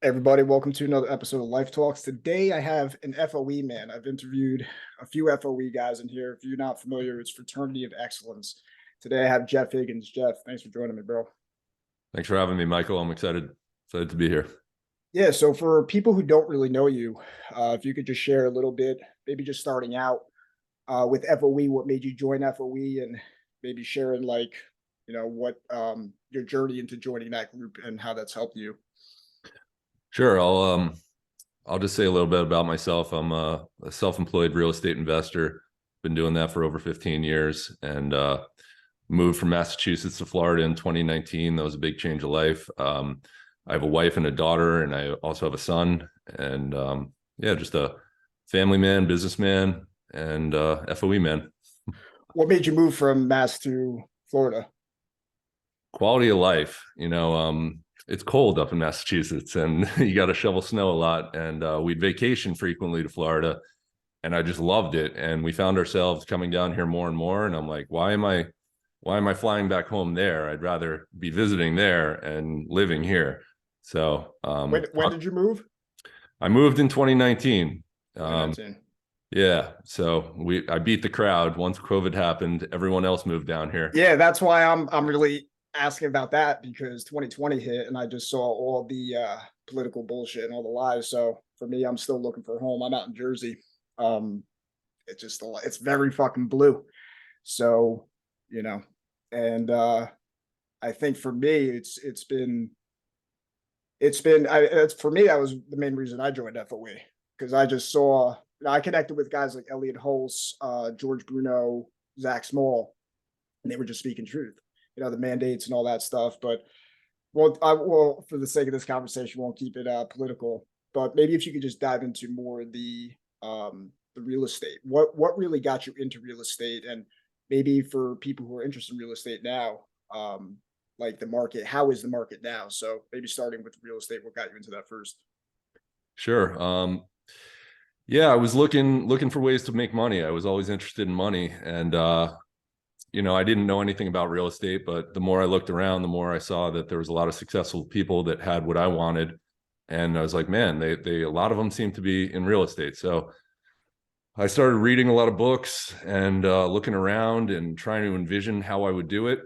Everybody, welcome to another episode of Life Talks. Today I have an FOE man. I've interviewed a few FOE guys in here. If you're not familiar, it's Fraternity of Excellence. Today I have Jeff Higgins. Jeff, thanks for joining me, bro. Thanks for having me, Michael. I'm excited to be here. Yeah, so for people who don't really know you, if you could just share a little bit, maybe just starting out with FOE, what made you join FOE, and maybe sharing what your journey into joining that group and how that's helped you. Sure. I'll just say a little bit about myself. I'm a self-employed real estate investor. Been doing that for over 15 years and moved from Massachusetts to Florida in 2019. That was a big change of life. I have a wife and a daughter, and I also have a son. And just a family man, businessman, and FOE man. What made you move from Mass to Florida? Quality of life. It's cold up in Massachusetts and you got to shovel snow a lot. And we'd vacation frequently to Florida, and I just loved it. And we found ourselves coming down here more and more. And I'm like, why am I flying back home there? I'd rather be visiting there and living here. So when did you move? I moved in 2019. 2019. Yeah. So I beat the crowd. Once COVID happened, everyone else moved down here. Yeah, that's why I'm really asking about that, because 2020 hit and I just saw all the political bullshit and all the lies. So for me, I'm still looking for home. I'm out in Jersey. It's very fucking blue. So, and I think for me, for me, that was the main reason I joined FOE, because I just saw, I connected with guys like Elliot Hulse, George Bruno, Zach Small, and they were just speaking truth. The mandates and all that stuff. But for the sake of this conversation, won't keep it political. But maybe if you could just dive into more the real estate. What really got you into real estate, and maybe for people who are interested in real estate now, like the market. How is the market now? So maybe starting with real estate, what got you into that first? Sure. I was looking for ways to make money. I was always interested in money, and I didn't know anything about real estate, but the more I looked around, the more I saw that there was a lot of successful people that had what I wanted. And I was like, man, a lot of them seem to be in real estate. So I started reading a lot of books and looking around and trying to envision how I would do it.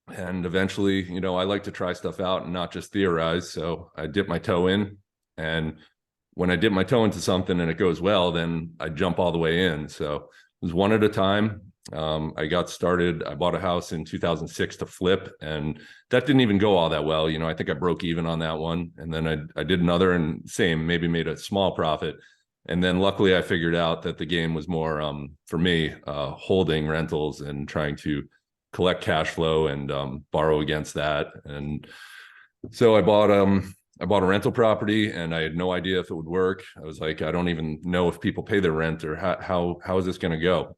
And eventually, I like to try stuff out and not just theorize. So I dipped my toe in, and when I dip my toe into something and it goes well, then I jump all the way in. So it was one at a time. I got started. I bought a house in 2006 to flip, and that didn't even go all that well. I think I broke even on that one. And then I did another, and maybe made a small profit. And then luckily I figured out that the game was more, for me, holding rentals and trying to collect cash flow and borrow against that. And so I bought a rental property, and I had no idea if it would work. I was like, I don't even know if people pay their rent, or how is this going to go?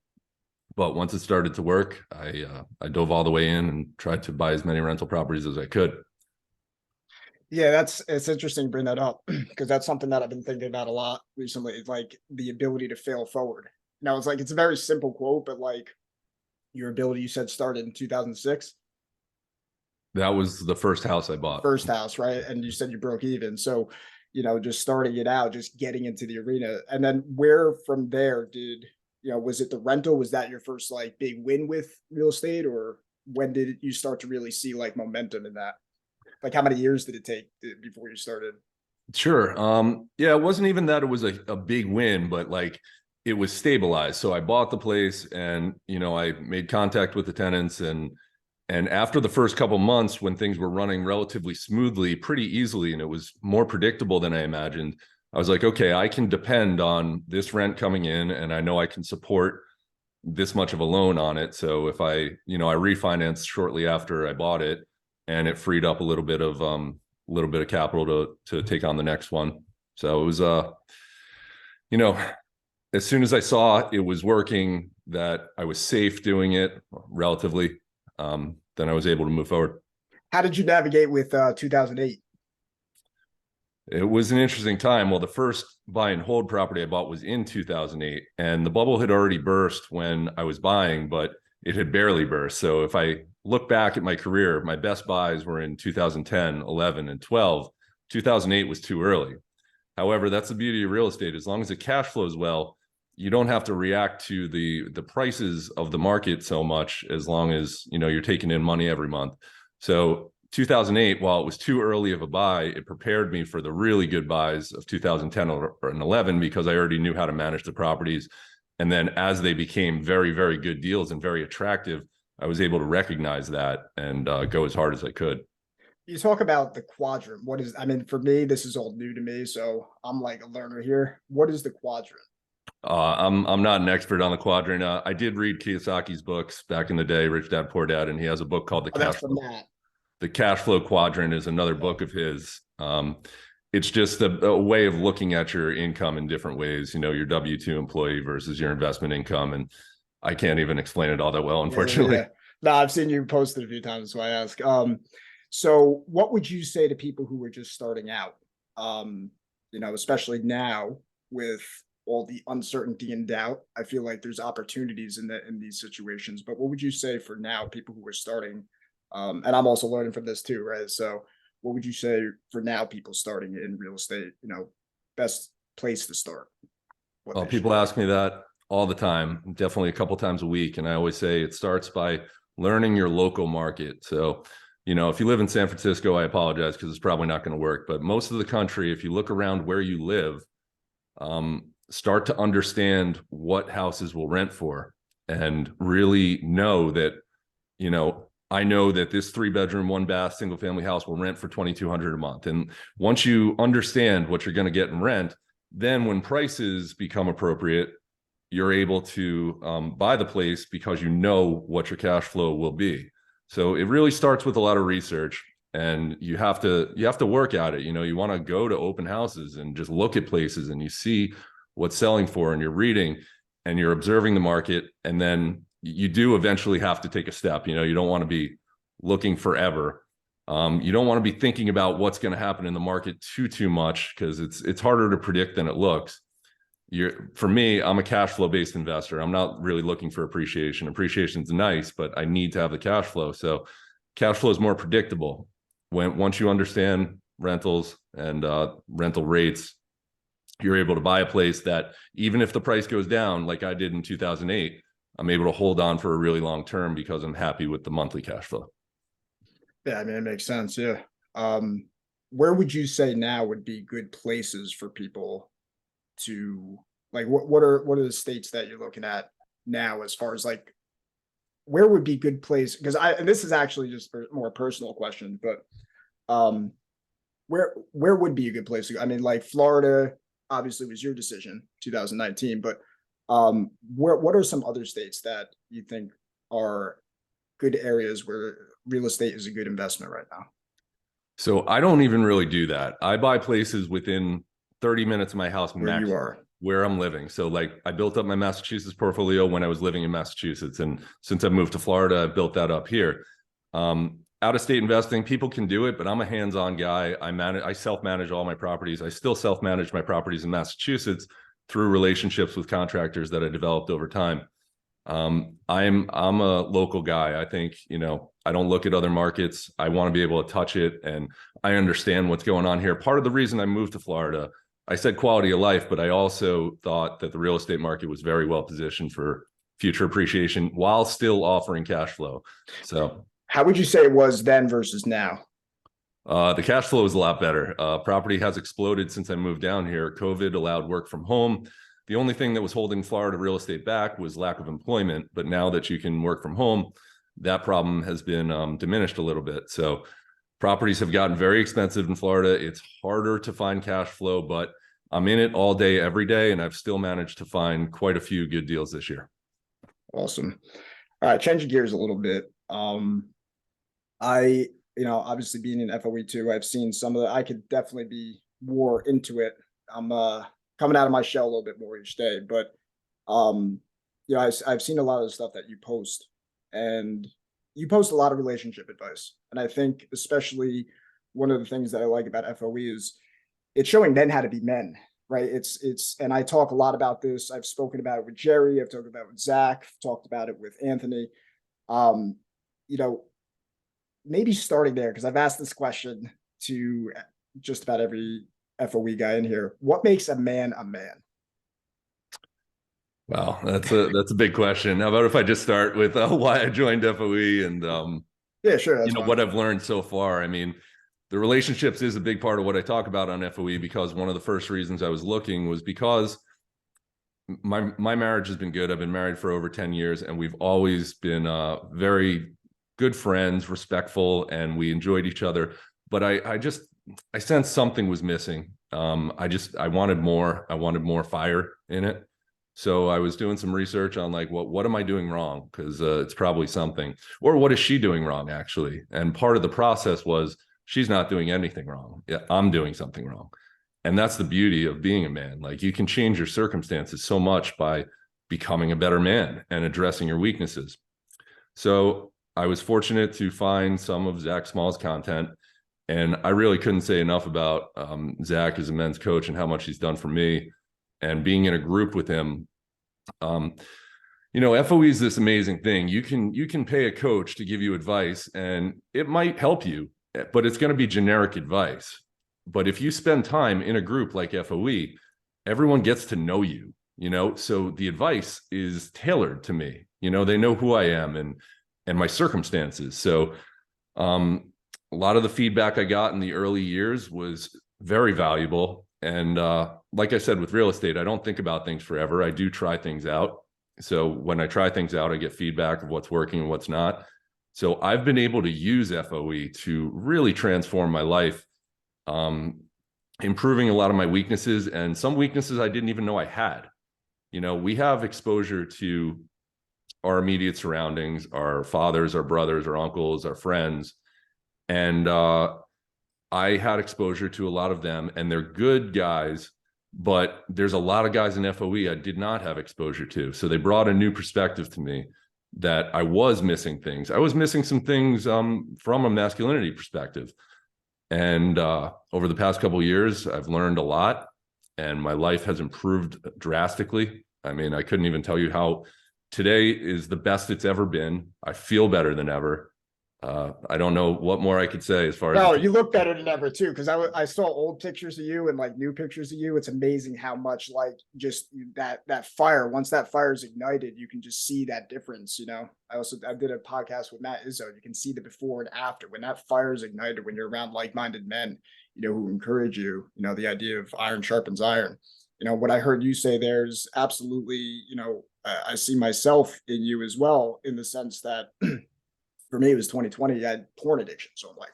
But once it started to work, I dove all the way in and tried to buy as many rental properties as I could. Yeah, it's interesting to bring that up, because that's something that I've been thinking about a lot recently. It's like the ability to fail forward. It's a very simple quote, but like your ability, you said, started in 2006. That was the first house I bought. First house, right? And you said you broke even. So, just starting it out, just getting into the arena. And then where from there was it the rental? Was that your first like big win with real estate, or when did you start to really see like momentum in that? Like how many years did it take before you started? Sure. It wasn't even that it was a big win, but like it was stabilized. So I bought the place, and I made contact with the tenants, and after the first couple months, when things were running relatively smoothly, pretty easily, and it was more predictable than I imagined, I was like, okay, I can depend on this rent coming in, and I know I can support this much of a loan on it. So if I refinanced shortly after I bought it, and it freed up a little bit of capital to take on the next one. So it was as soon as I saw it was working, that I was safe doing it relatively, then I was able to move forward. How did you navigate with 2008? It was an interesting time. Well, the first buy and hold property I bought was in 2008, and the bubble had already burst when I was buying, but it had barely burst. So if I look back at my career, my best buys were in 2010, 11, and 12. 2008 was too early. However, that's the beauty of real estate. As long as the cash flows well, you don't have to react to the prices of the market so much, as long as, you know, you're taking in money every month. So 2008, while it was too early of a buy, it prepared me for the really good buys of 2010 and 11, because I already knew how to manage the properties. And then as they became very, very good deals and very attractive, I was able to recognize that and go as hard as I could. You talk about the quadrant. What is, I mean, for me, this is all new to me, so I'm like a learner here. What is the quadrant? I'm not an expert on the quadrant. I did read Kiyosaki's books back in the day, Rich Dad Poor Dad, and he has a book called Oh, that's from that. The Cash Flow Quadrant is another book of his. It's just a way of looking at your income in different ways. You know, your W-2 employee versus your investment income, and I can't even explain it all that well, unfortunately. Yeah. No, I've seen you post it a few times, so I ask. So what would you say to people who are just starting out? You know, especially now with all the uncertainty and doubt, I feel like there's opportunities in these situations. But what would you say for now, people who are starting? And I'm also learning from this too, right? So what would you say for now, people starting in real estate, you know, best place to start? Well, people ask me that all the time, definitely a couple times a week. And I always say it starts by learning your local market. So, you know, if you live in San Francisco, I apologize because it's probably not going to work. But most of the country, if you look around where you live, start to understand what houses will rent for, and really know that, you know, I know that this 3-bedroom, 1-bath, single family house will rent for $2,200 a month. And once you understand what you're going to get in rent, then when prices become appropriate, you're able to buy the place because you know what your cash flow will be. So it really starts with a lot of research, and you have to work at it. You know, you want to go to open houses and just look at places, and you see what's selling for, and you're reading and you're observing the market. And then you do eventually have to take a step. You know, you don't want to be looking forever. You don't want to be thinking about what's going to happen in the market too much, because it's harder to predict than it looks. For me, I'm a cash flow based investor. I'm not really looking for appreciation. Appreciation's nice, but I need to have the cash flow. So cash flow is more predictable. Once you understand rentals and rental rates, you're able to buy a place that, even if the price goes down, like I did in 2008, I'm able to hold on for a really long term because I'm happy with the monthly cash flow. Yeah, I mean, it makes sense. Yeah. Where would you say now would be good places for people to, like, what are the states that you're looking at now, as far as like where would be good place? Because and this is actually just a more personal question, but where would be a good place to go? I mean, like Florida obviously was your decision, 2019, but what are some other states that you think are good areas where real estate is a good investment right now? So I don't even really do that. I buy places within 30 minutes of my house, Where you are. where I'm living. So like I built up my Massachusetts portfolio when I was living in Massachusetts. And since I moved to Florida, I built that up here. Out of state investing, people can do it, but I'm a hands-on guy. I self-manage all my properties. I still self-manage my properties in Massachusetts through relationships with contractors that I developed over time. I'm a local guy. I think, you know, I don't look at other markets. I want to be able to touch it, and I understand what's going on here. Part of the reason I moved to Florida, I said quality of life, but I also thought that the real estate market was very well positioned for future appreciation while still offering cash flow. So How would you say it was then versus now? the cash flow is a lot better. Property has exploded since I moved down here. COVID allowed work from home. The only thing that was holding Florida real estate back was lack of employment. But now that you can work from home, that problem has been diminished a little bit. So properties have gotten very expensive in Florida. It's harder to find cash flow, but I'm in it all day, every day, and I've still managed to find quite a few good deals this year. Awesome. All right, changing gears a little bit. You know, obviously being in FOE too, I've seen some of the, I could definitely be more into it. I'm coming out of my shell a little bit more each day, but you know, I've seen a lot of the stuff that you post, and you post a lot of relationship advice. And I think especially one of the things that I like about FOE is it's showing men how to be men, right? And I talk a lot about this. I've spoken about it with Jerry. I've talked about it with Zach. I've talked about it with Anthony. You know, maybe starting there, because I've asked this question to just about every FOE guy in here. What makes a man a man? Wow, that's a big question. How about if I just start with why I joined FOE and Yeah, sure, that's fine. what I've learned so far. I mean, the relationships is a big part of what I talk about on FOE, because one of the first reasons I was looking was because my marriage has been good. I've been married for over 10 years, and we've always been very good friends, respectful, and we enjoyed each other. But I sensed something was missing. I wanted more. I wanted more fire in it. So I was doing some research on like, what am I doing wrong? Because it's probably something. Or what is she doing wrong, actually? And part of the process was she's not doing anything wrong. Yeah, I'm doing something wrong. And that's the beauty of being a man. Like, you can change your circumstances so much by becoming a better man and addressing your weaknesses. So I was fortunate to find some of Zach Small's content. And I really couldn't say enough about Zach as a men's coach and how much he's done for me. And being in a group with him, FOE is this amazing thing. You can pay a coach to give you advice, and it might help you, but it's going to be generic advice. But if you spend time in a group like FOE, everyone gets to know you, so the advice is tailored to me. They know who I am and my circumstances. So a lot of the feedback I got in the early years was very valuable. And like I said, with real estate, I don't think about things forever. I do try things out. So when I try things out, I get feedback of what's working and what's not. So I've been able to use FOE to really transform my life, improving a lot of my weaknesses, and some weaknesses I didn't even know I had. We have exposure to our immediate surroundings, our fathers, our brothers, our uncles, our friends. And I had exposure to a lot of them, and they're good guys, but there's a lot of guys in FOE I did not have exposure to. So they brought a new perspective to me that I was missing things. I was missing some things from a masculinity perspective. And over the past couple of years, I've learned a lot, and my life has improved drastically. I mean, I couldn't even tell you how today is the best it's ever been. I feel better than ever. I don't know what more I could say as far as. No, you look better than ever too. Because I saw old pictures of you and like new pictures of you. It's amazing how much like just that fire. Once that fire is ignited, you can just see that difference. I did a podcast with Matt Izzo. You can see the before and after when that fire is ignited. When you're around like-minded men, who encourage you. The idea of iron sharpens iron. What I heard you say there is absolutely. I see myself in you as well, in the sense that. For me, it was 2020. I had porn addiction. So I'm like,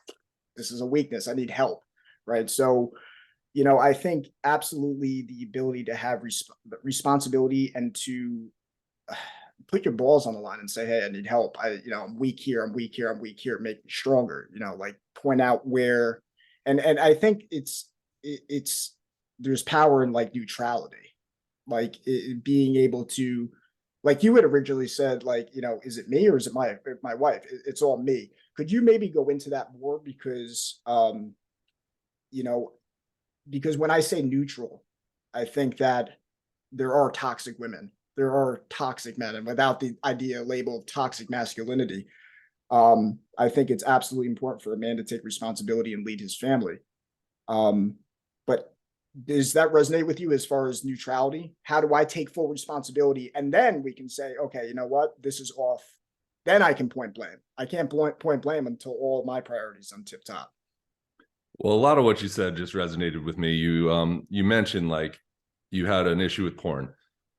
this is a weakness. I need help. Right. So, I think absolutely the ability to have responsibility and to put your balls on the line and say, hey, I need help. I'm weak here. I'm weak here. I'm weak here. Make me stronger, like point out where, and I think it's there's power in like neutrality, like being able to, like you had originally said, like, is it me or is it my wife? It's all me. Could you maybe go into that more? Because, because when I say neutral, I think that there are toxic women, there are toxic men, and without the label of toxic masculinity, I think it's absolutely important for a man to take responsibility and lead his family. But does that resonate with you as far as neutrality? How do I take full responsibility? And then we can say, okay, you know what? This is off. Then I can point blame. I can't point blame until all my priorities on tip top. Well, a lot of what you said just resonated with me. You mentioned like you had an issue with porn.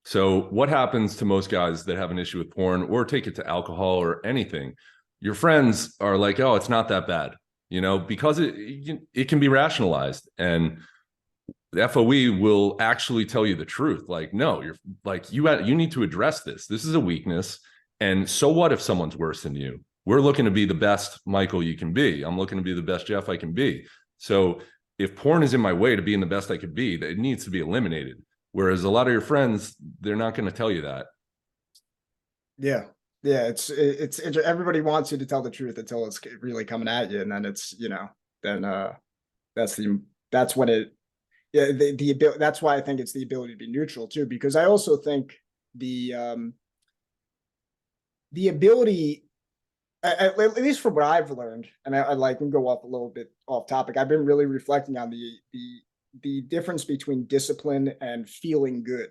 So what happens to most guys that have an issue with porn, or take it to alcohol or anything? Your friends are like, oh, it's not that bad, because it can be rationalized. And the FOE will actually tell you the truth. Like, no, you're like, you need to address this. This is a weakness. And so what if someone's worse than you? We're looking to be the best Michael you can be. I'm looking to be the best Jeff I can be. So if porn is in my way to being the best I could be, it needs to be eliminated. Whereas a lot of your friends, they're not going to tell you that. Yeah. Yeah. It's everybody wants you to tell the truth until it's really coming at you. And then it's, that's when it, yeah, that's why I think it's the ability to be neutral too, because I also think the ability, at least from what I've learned, and I like can go off a little bit off topic. I've been really reflecting on the difference between discipline and feeling good.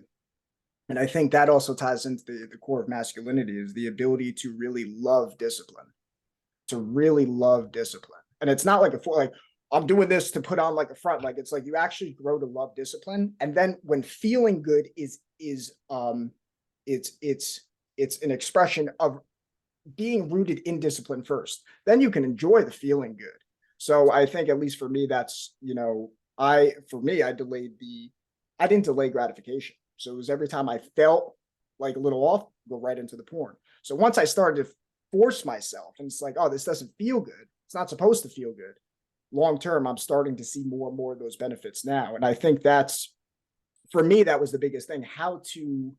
And I think that also ties into the core of masculinity is the ability to really love discipline, to really love discipline. And it's not like like I'm doing this to put on like a front. Like it's like you actually grow to love discipline. And then when feeling good is it's an expression of being rooted in discipline first, then you can enjoy the feeling good. So I think at least for me, that's, I didn't delay gratification. So it was every time I felt like a little off, go right into the porn. So once I started to force myself and it's like, oh, this doesn't feel good. It's not supposed to feel good. Long term, I'm starting to see more and more of those benefits now. And I think that's, for me, that was the biggest thing, how to,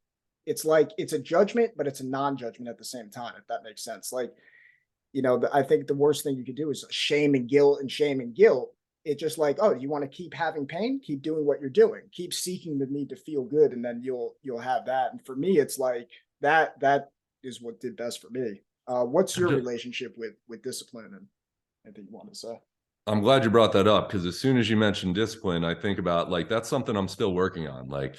it's like, it's a judgment, but it's a non-judgment at the same time, if that makes sense. Like, I think the worst thing you could do is shame and guilt and shame and guilt. It's just like, oh, you want to keep having pain? Keep doing what you're doing. Keep seeking the need to feel good, and then you'll have that. And for me, it's like that is what did best for me. What's your relationship with discipline and anything you want to say? I'm glad you brought that up, because as soon as you mentioned discipline, I think about like that's something I'm still working on. Like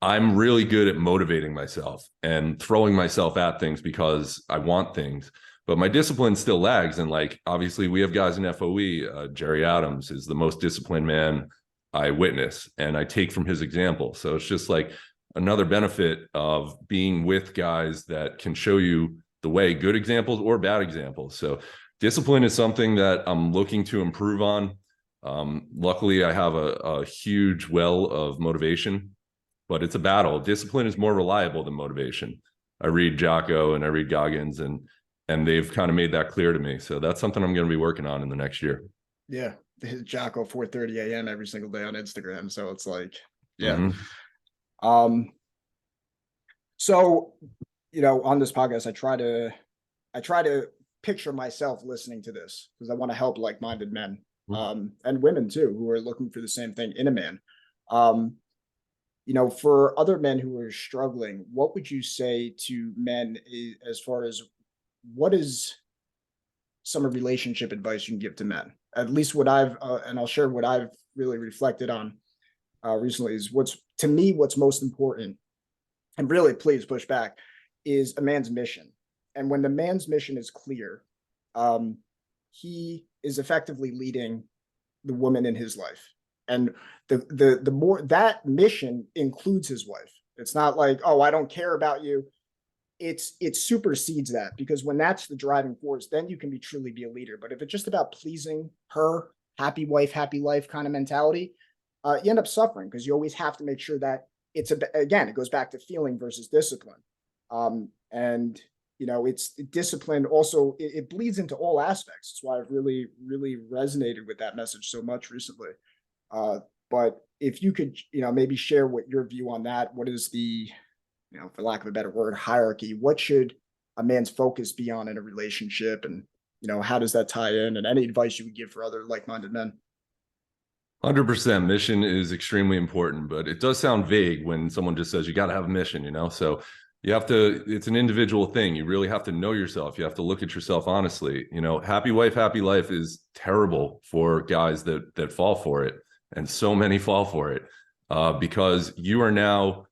I'm really good at motivating myself and throwing myself at things because I want things. But my discipline still lags. And like, obviously we have guys in FOE, Jerry Adams is the most disciplined man I witness, and I take from his example. So it's just like another benefit of being with guys that can show you the way, good examples or bad examples. So discipline is something that I'm looking to improve on. Luckily I have a huge well of motivation, but it's a battle. Discipline is more reliable than motivation. I read Jocko and I read Goggins, and they've kind of made that clear to me. So that's something I'm going to be working on in the next year. Yeah. Jocko 4:30 a.m. every single day on Instagram. So it's like, yeah. So, on this podcast, I try to picture myself listening to this because I want to help like-minded men, and women too, who are looking for the same thing in a man. For other men who are struggling, what would you say to men as far as what is some relationship advice you can give to men? At least what I've, and I'll share what I've really reflected on recently is what's most important, and really please push back, is a man's mission. And when the man's mission is clear, he is effectively leading the woman in his life. And the more that mission includes his wife. It's not like, oh, I don't care about you. It supersedes that, because when that's the driving force, then you can truly be a leader. But if it's just about pleasing her, happy wife, happy life kind of mentality, you end up suffering, because you always have to make sure that again, it goes back to feeling versus discipline. It's discipline also, it bleeds into all aspects. That's why I've really, really resonated with that message so much recently. But if you could, maybe share what your view on that, what is the, for lack of a better word, hierarchy, what should a man's focus be on in a relationship? And, how does that tie in, and any advice you would give for other like-minded men? 100% mission is extremely important, but it does sound vague when someone just says you got to have a mission, so you have to, it's an individual thing. You really have to know yourself. You have to look at yourself honestly. Happy wife, happy life is terrible for guys that fall for it. And so many fall for it because you are now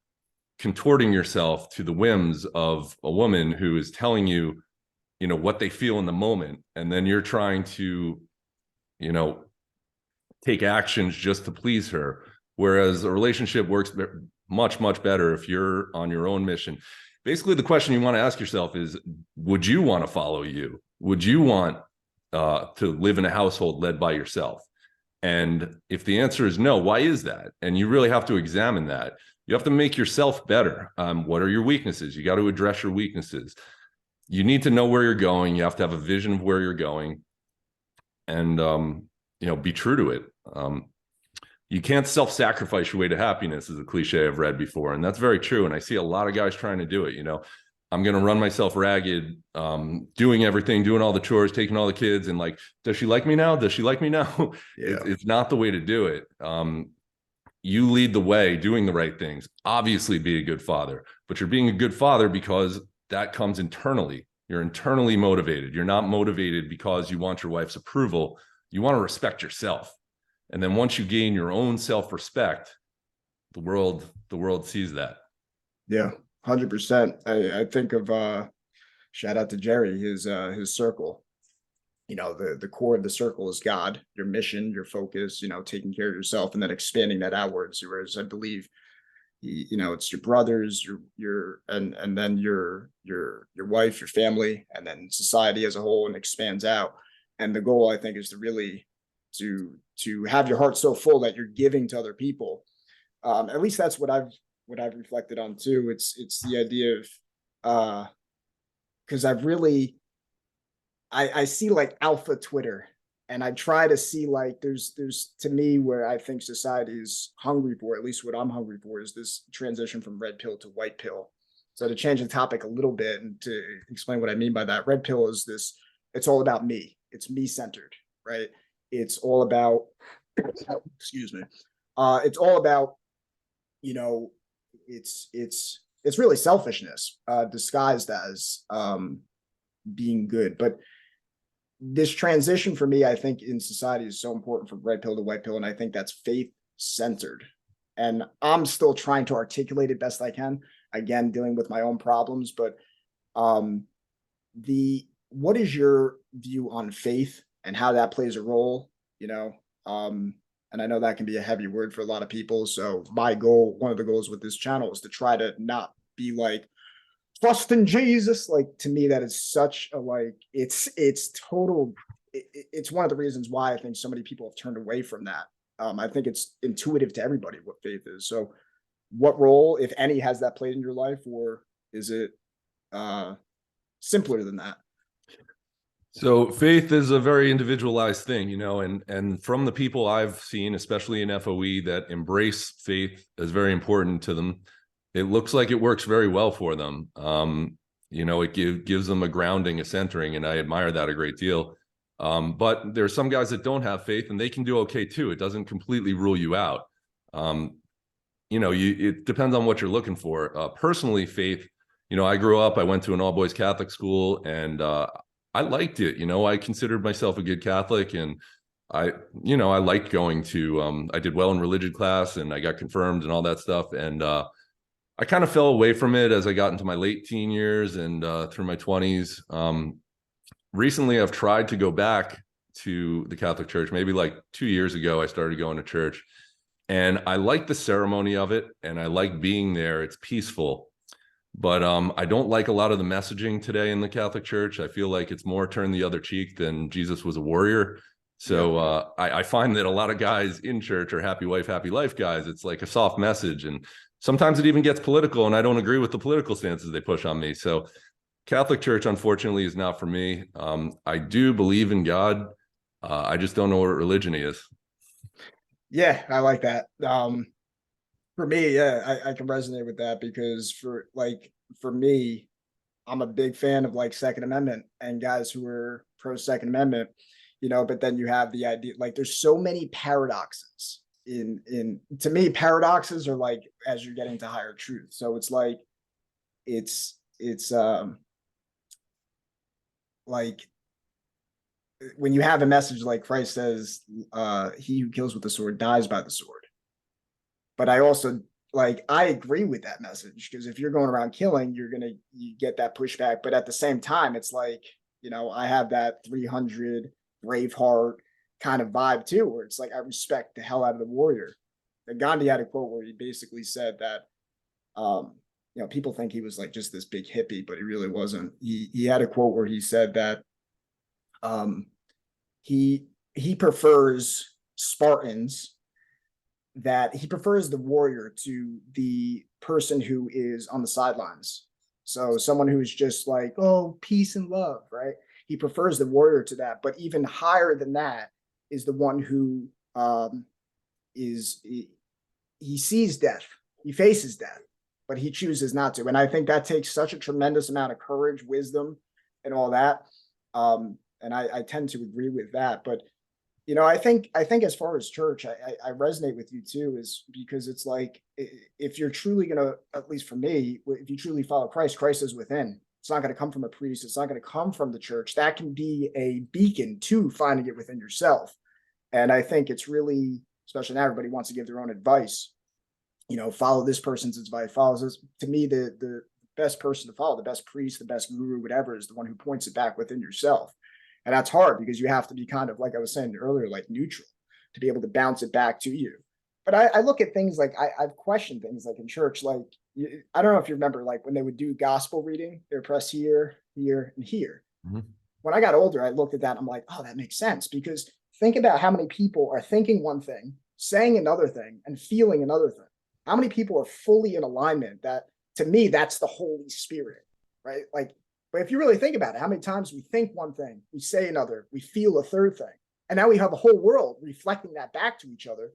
contorting yourself to the whims of a woman who is telling you, what they feel in the moment. And then you're trying to, take actions just to please her. Whereas a relationship works much, much better if you're on your own mission. Basically, the question you want to ask yourself is, would you want to follow you? Would you want to live in a household led by yourself? And if the answer is no, why is that? And you really have to examine that. You have to make yourself better. What are your weaknesses? You got to address your weaknesses. You need to know where you're going. You have to have a vision of where you're going, and be true to it. You can't self-sacrifice your way to happiness, is a cliche I've read before. And that's very true. And I see a lot of guys trying to do it. I'm going to run myself ragged, doing everything, doing all the chores, taking all the kids. And like, does she like me now? Does she like me now? Yeah. It's not the way to do it. You lead the way, doing the right things, obviously be a good father, but you're being a good father because that comes internally. You're internally motivated. You're not motivated because you want your wife's approval. You want to respect yourself. And then once you gain your own self-respect, the world sees that. Yeah, 100%. I think of shout out to Jerry, his circle. You know, the core of the circle is God, your mission, your focus, you know, taking care of yourself and then expanding that outwards. Whereas I believe, you know, it's your brothers, and then your wife, your family, and then society as a whole, and expands out. And the goal, I think, is to really to have your heart so full that you're giving to other people. At least that's what I've reflected on too. It's the idea of because I've really I see like alpha Twitter, and I try to see like there's to me where I think society is hungry for, at least what I'm hungry for, is this transition from red pill to white pill. So to change the topic a little bit and to explain what I mean by that, red pill is this, it's all about me. It's me centered, right? It's all about excuse me. It's all about, you know, it's really selfishness disguised as being good. But this transition for me, I think in society is so important from red pill to white pill. And I think that's faith centered. And I'm still trying to articulate it best I can, again, dealing with my own problems. But what is your view on faith and how that plays a role, you know? And I know that can be a heavy word for a lot of people. So my goal, one of the goals with this channel, is to try to not be like, trust in Jesus. Like, to me, that is such a, like, it's total. It's one of the reasons why I think so many people have turned away from that. I think it's intuitive to everybody what faith is. So what role, if any, has that played in your life, or is it simpler than that? So faith is a very individualized thing, you know, and from the people I've seen, especially in FOE, that embrace faith as very important to them, it looks like it works very well for them. You know, it gives them a grounding, a centering, and I admire that a great deal. But there's some guys that don't have faith, and they can do okay too. It doesn't completely rule you out. You know, it depends on what you're looking for. Personally, faith, you know, I grew up, I went to an all-boys Catholic school, and I liked it. You know, I considered myself a good Catholic, and I liked going to, I did well in religion class, and I got confirmed and all that stuff. And I kind of fell away from it as I got into my late teen years and through my 20s. Recently, I've tried to go back to the Catholic Church. Maybe like 2 years ago, I started going to church, and I like the ceremony of it, and I like being there. It's peaceful. But I don't like a lot of the messaging today in the Catholic Church. I feel like it's more turn the other cheek than Jesus was a warrior. So I find that a lot of guys in church are happy wife, happy life guys. It's like a soft message. And sometimes it even gets political, and I don't agree with the political stances they push on me. So Catholic Church, unfortunately, is not for me. I do believe in God. I just don't know what religion he is. Yeah, I like that. For me, yeah, I can resonate with that, because for me, I'm a big fan of like Second Amendment and guys who are pro Second Amendment, you know, but then you have the idea, like, there's so many paradoxes to me, paradoxes are like, as you're getting to higher truth. So it's like, it's like when you have a message like Christ says, he who kills with the sword dies by the sword. But I also, like, I agree with that message, because if you're going around killing, you get that pushback. But at the same time, it's like, you know, I have that 300 Braveheart kind of vibe too, where it's like, I respect the hell out of the warrior. And Gandhi had a quote where he basically said that, you know, people think he was like just this big hippie, but he really wasn't. He had a quote where he said that he prefers Spartans, that he prefers the warrior to the person who is on the sidelines. So someone who's just like, oh, peace and love, right? He prefers the warrior to that. But even higher than that is the one who he sees death, he faces death, but he chooses not to. And I think that takes such a tremendous amount of courage, wisdom, and all that. And I tend to agree with that. But you know, I think as far as church, I resonate with you too, is because it's like, if you're truly gonna, at least for me, if you truly follow Christ, Christ is within. It's not going to come from a priest. It's not going to come from the church. That can be a beacon to finding it within yourself. And I think it's really, especially now everybody wants to give their own advice, follow this person's advice, follow this. To me, the best person to follow, the best priest, the best guru, whatever, is the one who points it back within yourself. And that's hard because you have to be kind of, like I was saying earlier, like neutral to be able to bounce it back to you. But I look at things like I've questioned things like in church, like I don't know if you remember, like when they would do gospel reading, they would press here, here, and here. Mm-hmm. When I got older, I looked at that and I'm like, oh, that makes sense, because think about how many people are thinking one thing, saying another thing, and feeling another thing. How many people are fully in alignment? That, to me, that's the Holy Spirit, right? Like, but if you really think about it, how many times we think one thing, we say another, we feel a third thing, and now we have the whole world reflecting that back to each other.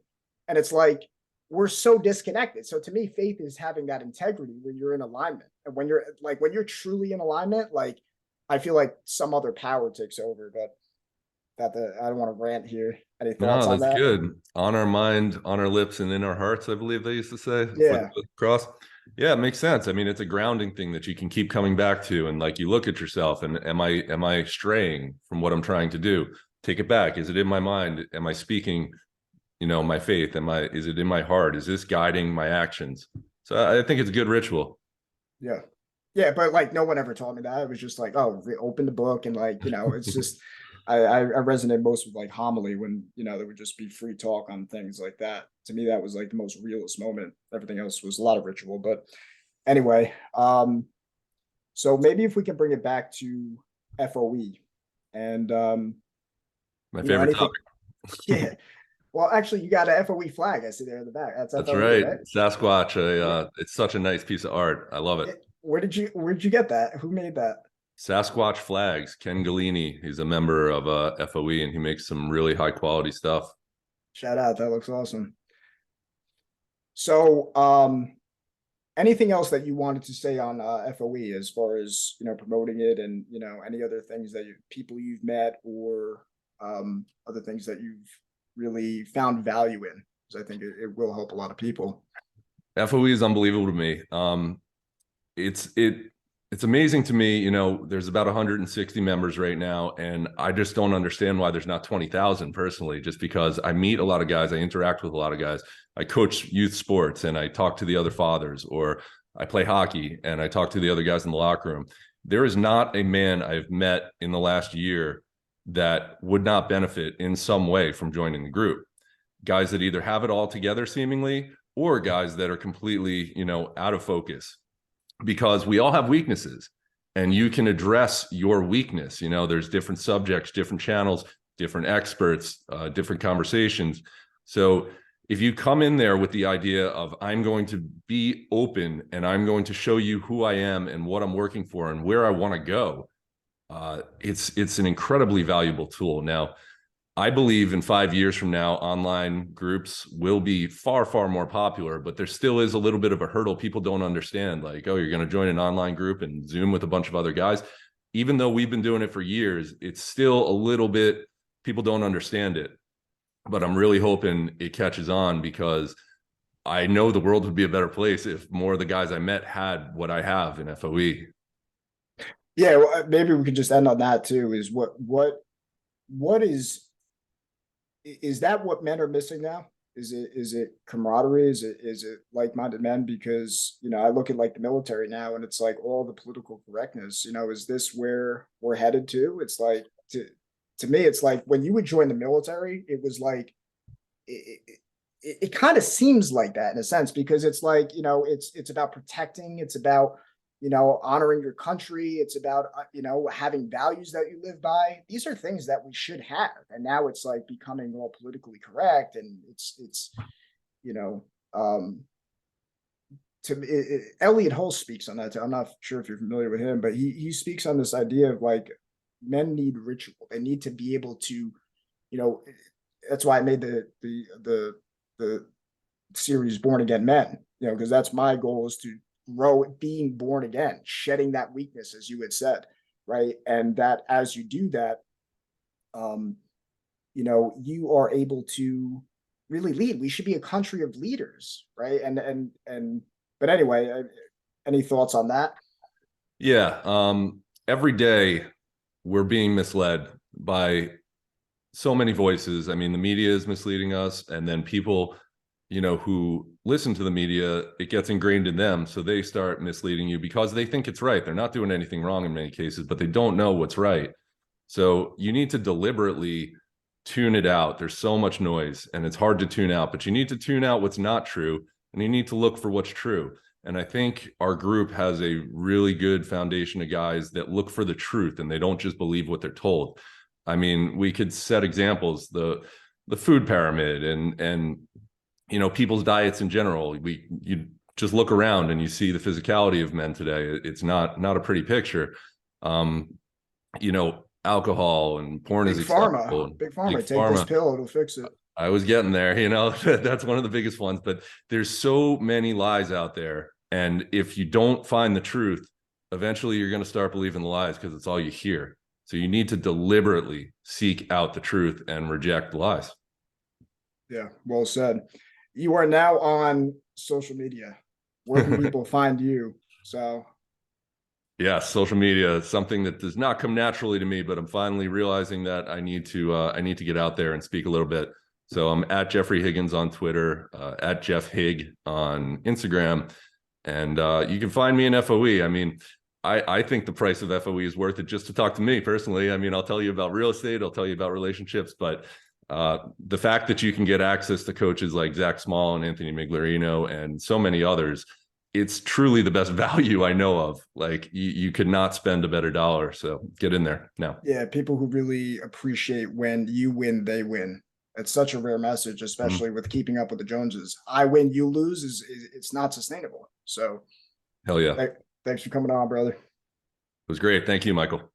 And it's like, we're so disconnected. So to me, faith is having that integrity when you're in alignment. And when you're truly in alignment, like, I feel like some other power takes over. But I don't want to rant here. Any thoughts on that? That's good. On our mind, on our lips, and in our hearts, I believe they used to say. Yeah. Cross. Yeah, it makes sense. I mean, it's a grounding thing that you can keep coming back to. And like, you look at yourself and am I straying from what I'm trying to do? Take it back. Is it in my mind? Am I speaking, my faith? Is it in my heart? Is this guiding my actions? So I think it's a good ritual. Yeah. Yeah. But like, no one ever taught me that. It was just like, oh, open the book. And like, it's just, I resonate most with like homily when, there would just be free talk on things like that. To me, that was like the most realist moment. Everything else was a lot of ritual. But anyway, so maybe if we can bring it back to FOE and my favorite topic. Yeah. Well, actually, you got an FOE flag I see there in the back. That's FOE, right? Sasquatch. It's such a nice piece of art. I love it. Where'd you get that? Who made that? Sasquatch Flags, Ken Galini. He's a member of FOE, and he makes some really high quality stuff. Shout out. That looks awesome. So anything else that you wanted to say on FOE as far as, promoting it and, any other things that people you've met or other things that you've really found value in? Because I think it will help a lot of people. FOE is unbelievable to me. It's amazing to me. There's about 160 members right now, and I just don't understand why there's not 20,000 personally, just because I meet a lot of guys, I interact with a lot of guys. I coach youth sports and I talk to the other fathers, or I play hockey and I talk to the other guys in the locker room. There is not a man I've met in the last year that would not benefit in some way from joining the group. Guys that either have it all together seemingly, or guys that are completely, out of focus, because we all have weaknesses and you can address your weakness. There's different subjects, different channels, different experts, different conversations. So if you come in there with the idea of, I'm going to be open and I'm going to show you who I am and what I'm working for and where I want to go, it's an incredibly valuable tool. Now, I believe in 5 years from now, online groups will be far, far more popular, but there still is a little bit of a hurdle. People don't understand, like, oh, you're going to join an online group and Zoom with a bunch of other guys. Even though we've been doing it for years, it's still a little bit, people don't understand it. But I'm really hoping it catches on, because I know the world would be a better place if more of the guys I met had what I have in FOE. Yeah, well, maybe we could just end on that too. Is what is that what men are missing now? Is it camaraderie? Is it like-minded men? Because, I look at like the military now and it's like all the political correctness, is this where we're headed to? It's like, to me, it's like when you would join the military, it was like, it kind of seems like that in a sense, because it's like, it's about protecting, it's about, honoring your country. It's about, having values that you live by. These are things that we should have. And now it's like becoming all politically correct. And it's Elliot Hulse speaks on that too. I'm not sure if you're familiar with him, but he speaks on this idea of like, men need ritual. They need to be able to, that's why I made the series Born Again Men, because that's my goal, is to grow being born again, shedding that weakness, as you had said, right? And that as you do that, you are able to really lead. We should be a country of leaders, right? But anyway, any thoughts on that? Yeah. Every day we're being misled by so many voices. I mean, the media is misleading us, and then people, who listen to the media, it gets ingrained in them. So they start misleading you because they think it's right. They're not doing anything wrong in many cases, but they don't know what's right. So you need to deliberately tune it out. There's so much noise and it's hard to tune out, but you need to tune out what's not true and you need to look for what's true. And I think our group has a really good foundation of guys that look for the truth and they don't just believe what they're told. I mean, we could set examples, the food pyramid and people's diets in general. You just look around and you see the physicality of men today. It's not a pretty picture. Alcohol and porn is acceptable. Big pharma, take this pill, it'll fix it. I was getting there, that's one of the biggest ones, but there's so many lies out there. And if you don't find the truth, eventually you're going to start believing the lies because it's all you hear. So you need to deliberately seek out the truth and reject the lies. Yeah, well said. You are now on social media. Where can people find you? So yeah, social media is something that does not come naturally to me, but I'm finally realizing that I need to get out there and speak a little bit. So I'm at Jeffrey Higgins on Twitter, at Jeff Hig on Instagram, and you can find me in FOE. I mean, I think the price of FOE is worth it just to talk to me personally. I mean, I'll tell you about real estate, I'll tell you about relationships, but the fact that you can get access to coaches like Zach Small and Anthony Miglerino and so many others, it's truly the best value I know of. Like you could not spend a better dollar. So get in there now. Yeah, people who really appreciate when you win, they win. It's such a rare message, especially with keeping up with the Joneses. I win, you lose it's not sustainable. So hell yeah. thanks for coming on, brother. It was great. Thank you, Michael.